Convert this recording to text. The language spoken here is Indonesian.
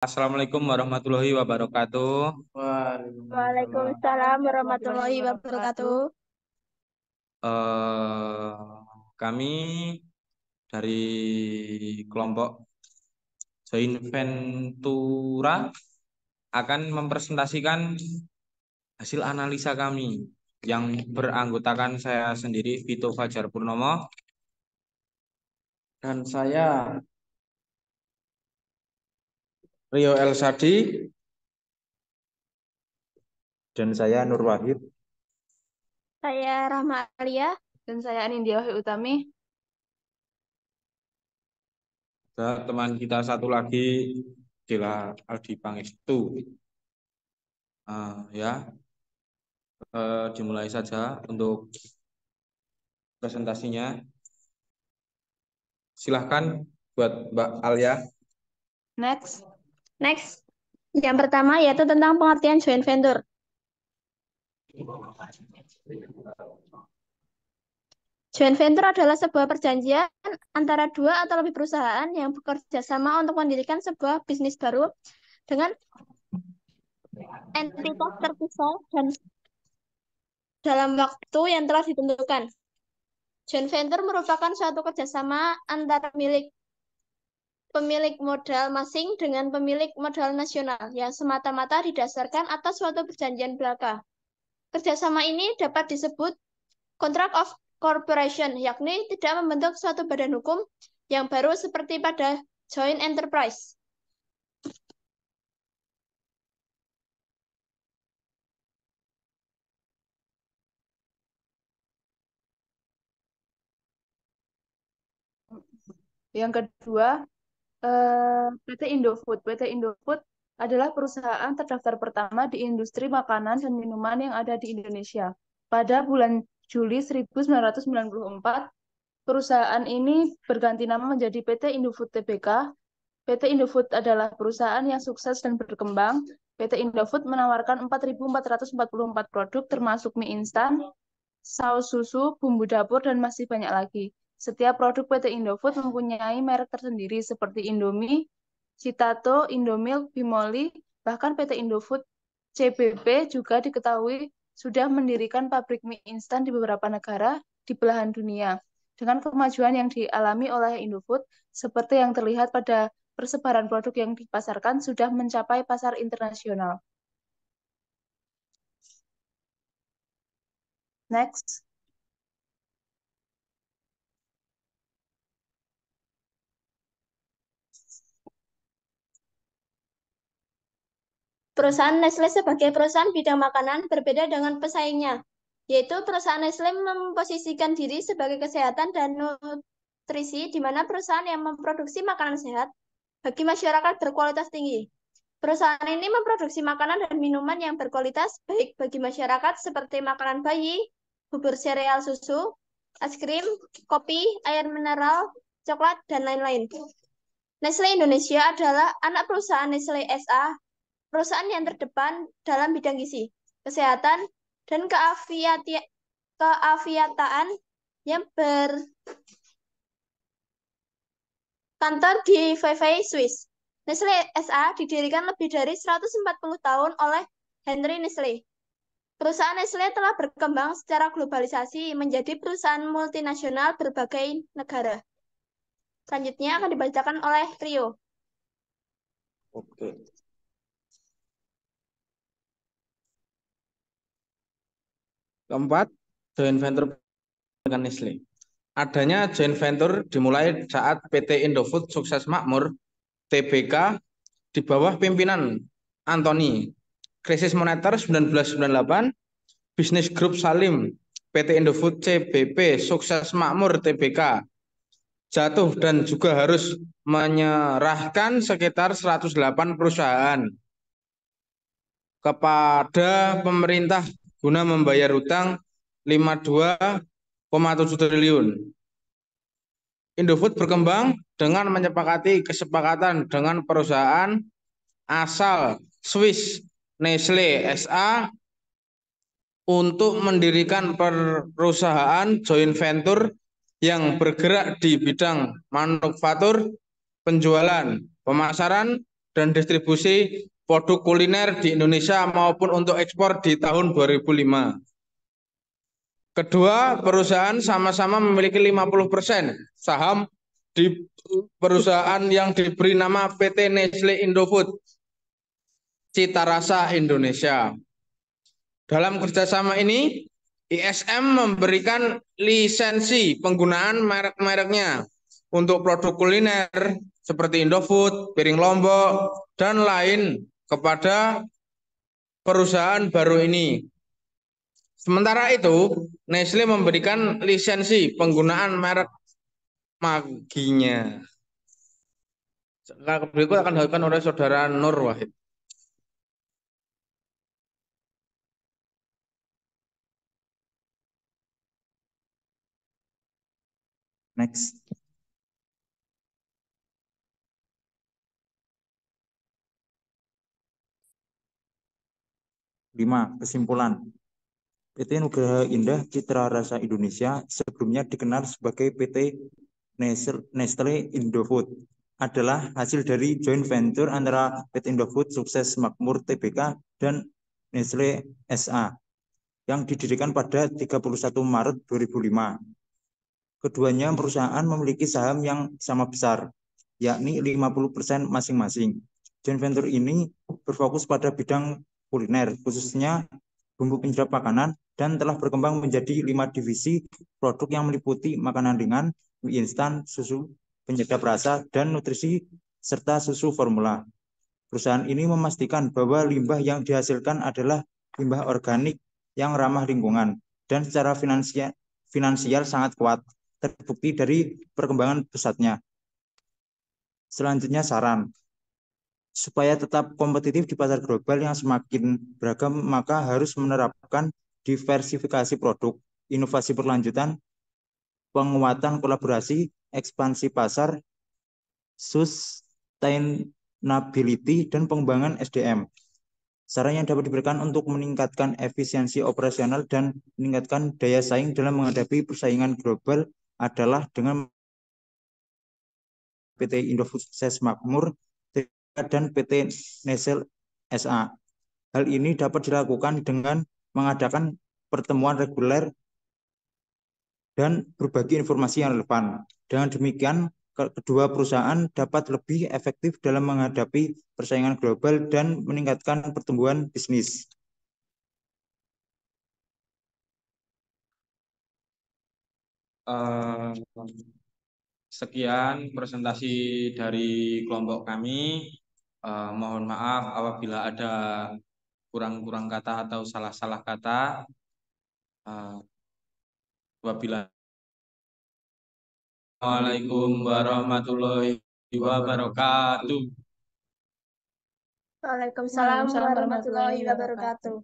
Assalamualaikum warahmatullahi wabarakatuh. Waalaikumsalam. Waalaikumsalam warahmatullahi wabarakatuh. Kami dari kelompok Join Ventura akan mempresentasikan hasil analisa kami yang beranggotakan saya sendiri, Vito Fajar Purnomo, dan saya Rio El Sadi, dan saya Nur Wahid. Saya Rahma Alia. Dan saya Anindya Wahyu Utami. Dan teman kita satu lagi Dela Aldi Pangestu. Dimulai saja untuk presentasinya. Silahkan buat Mbak Alia. Next. Yang pertama yaitu tentang pengertian joint venture. Joint venture adalah sebuah perjanjian antara dua atau lebih perusahaan yang bekerja sama untuk mendirikan sebuah bisnis baru dengan entitas terpisah dan dalam waktu yang telah ditentukan. Joint venture merupakan suatu kerjasama antara pemilik modal masing dengan pemilik modal nasional yang semata-mata didasarkan atas suatu perjanjian belaka. Kerjasama ini dapat disebut contract of corporation, yakni tidak membentuk suatu badan hukum yang baru seperti pada joint enterprise. Yang kedua, PT Indofood. PT Indofood adalah perusahaan terdaftar pertama di industri makanan dan minuman yang ada di Indonesia. Pada bulan Juli 1994, perusahaan ini berganti nama menjadi PT Indofood Tbk. PT Indofood adalah perusahaan yang sukses dan berkembang. PT Indofood menawarkan 4.444 produk termasuk mie instan, saus susu, bumbu dapur, dan masih banyak lagi. Setiap produk PT Indofood mempunyai merek tersendiri seperti Indomie, Citato, Indomilk, Bimoli, bahkan PT Indofood CBP juga diketahui sudah mendirikan pabrik mie instan di beberapa negara di belahan dunia. Dengan kemajuan yang dialami oleh Indofood, seperti yang terlihat pada persebaran produk yang dipasarkan sudah mencapai pasar internasional. Next. Perusahaan Nestle sebagai perusahaan bidang makanan berbeda dengan pesaingnya, yaitu perusahaan Nestle memposisikan diri sebagai kesehatan dan nutrisi, di mana perusahaan yang memproduksi makanan sehat bagi masyarakat berkualitas tinggi. Perusahaan ini memproduksi makanan dan minuman yang berkualitas baik bagi masyarakat seperti makanan bayi, bubur sereal susu, es krim, kopi, air mineral, coklat, dan lain-lain. Nestle Indonesia adalah anak perusahaan Nestle SA, perusahaan yang terdepan dalam bidang gizi, kesehatan, dan keaviataan yang berkantor di Vevey, Swiss. Nestle SA didirikan lebih dari 140 tahun oleh Henry Nestle. Perusahaan Nestle telah berkembang secara globalisasi menjadi perusahaan multinasional berbagai negara. Selanjutnya akan dibacakan oleh Rio. Oke. Keempat, joint venture dengan Nestle. Adanya joint venture dimulai saat PT Indofood Sukses Makmur Tbk di bawah pimpinan Anthony. Krisis moneter 1998, bisnis grup Salim PT Indofood CBP Sukses Makmur Tbk jatuh dan juga harus menyerahkan sekitar 108 perusahaan kepada pemerintah guna membayar hutang 52,7 triliun. Indofood berkembang dengan menyepakati kesepakatan dengan perusahaan asal Swiss Nestle SA untuk mendirikan perusahaan joint venture yang bergerak di bidang manufaktur, penjualan, pemasaran, dan distribusi produk kuliner di Indonesia maupun untuk ekspor di tahun 2005. Kedua, perusahaan sama-sama memiliki 50% saham di perusahaan yang diberi nama PT Nestle Indofood Cita Rasa Indonesia. Dalam kerjasama ini, ISM memberikan lisensi penggunaan merek-mereknya untuk produk kuliner seperti Indofood, Piring Lombok, dan lain kepada perusahaan baru ini. Sementara itu, Nestle memberikan lisensi penggunaan merek maginya. Berikut akan dilakukan oleh Saudara Nur Wahid. Next. Lima, kesimpulan. PT Nugraha Indah Citra Rasa Indonesia sebelumnya dikenal sebagai PT Nestle Indofood adalah hasil dari joint venture antara PT Indofood Sukses Makmur Tbk dan Nestle SA yang didirikan pada 31 Maret 2005. Keduanya perusahaan memiliki saham yang sama besar, yakni 50% masing-masing. Joint venture ini berfokus pada bidang kuliner, khususnya bumbu penyedap makanan, dan telah berkembang menjadi 5 divisi produk yang meliputi makanan ringan, mie instan, susu penyedap rasa, dan nutrisi, serta susu formula. Perusahaan ini memastikan bahwa limbah yang dihasilkan adalah limbah organik yang ramah lingkungan dan secara finansial sangat kuat, terbukti dari perkembangan pesatnya. Selanjutnya saran. Supaya tetap kompetitif di pasar global yang semakin beragam, maka harus menerapkan diversifikasi produk, inovasi berlanjutan, penguatan kolaborasi, ekspansi pasar, sustainability, dan pengembangan SDM. Saran yang dapat diberikan untuk meningkatkan efisiensi operasional dan meningkatkan daya saing dalam menghadapi persaingan global adalah dengan PT Indofood Sukses Makmur dan PT Nestle SA. Hal ini dapat dilakukan dengan mengadakan pertemuan reguler dan berbagi informasi yang relevan. Dengan demikian, kedua perusahaan dapat lebih efektif dalam menghadapi persaingan global dan meningkatkan pertumbuhan bisnis. Sekian presentasi dari kelompok kami. Mohon maaf apabila ada kurang-kurang kata atau salah-salah kata. Assalamualaikum warahmatullahi wabarakatuh. Waalaikumsalam warahmatullahi wabarakatuh.